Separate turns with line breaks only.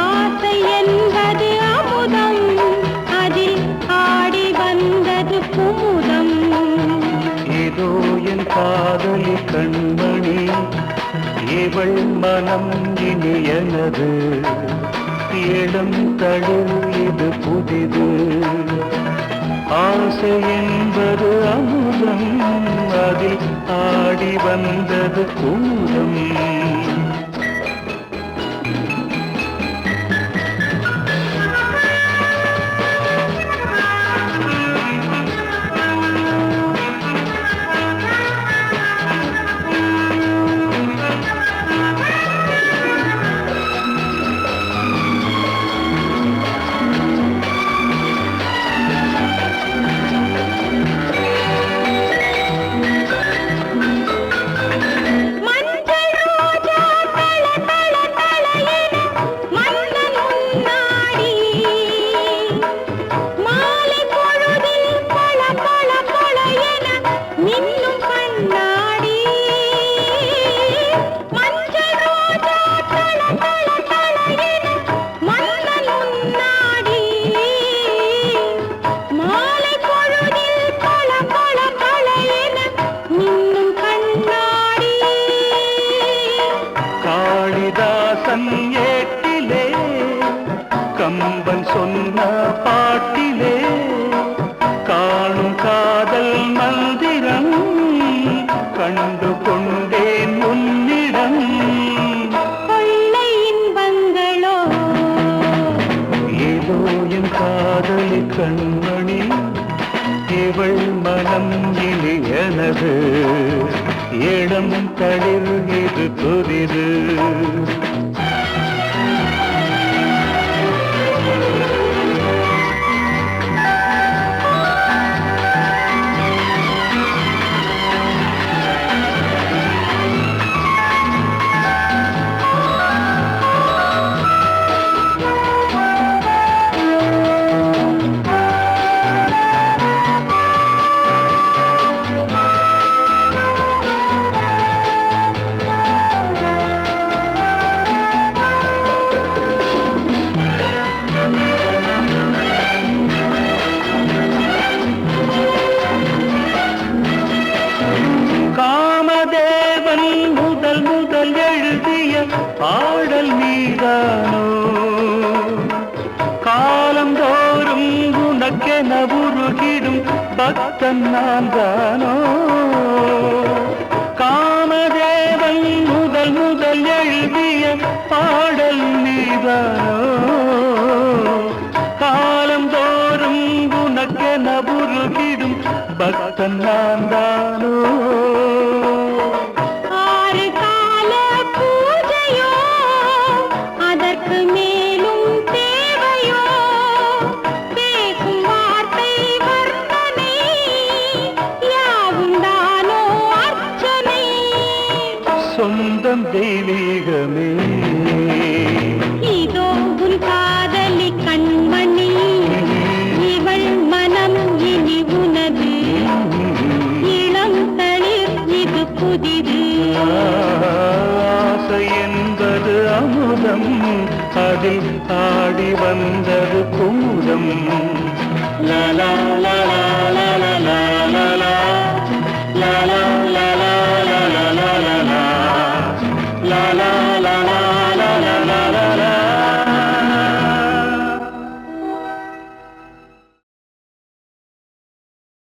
ஆசை என்பது அமுதம், அதில் ஆடி வந்தது குமுதம்.
ஏதோ என் காதலி கண்மணி, இவள் மனம் இனி எனது. இளம் தளிர் இது புதிது. ஆசை என்பது அமுதம், அதில் ஆடி வந்தது குமுதம். ஏட்டிலே கம்பன் சொன்ன பாட்டிலே காணும் காதல் மந்திரம் கண்டு கொண்டேன் உன்னிடம்.
கொள்ளை இன்பங்களோ
ஏதோ என் காதலி கண்மணி, இவள் மனம் இனி எனது. இளம் தளிர் இது புதிது. பாடல் நீதானோ காலம் தோறும் உனக்கென உருகிடும் பக்தன் நான் தானோ. காமதேவன் முதல் முதல் எழுதிய பாடல் நீதானோ காலம் தோறும் உனக்கென உருகிடும் பக்தன் நான் தானோ. சொந்தம் தெய்வீகமே
இதோ உன் காதலி கண்மணி, இவள் மனம் இனி உனது. இளம் தளிர் இது புதிது.
ஆசை என்பது அமுதம், அதில் ஆடி வந்தது குமுதம். லா லா லா லா லா லா லா லா லா லா லா லா லா லா லா.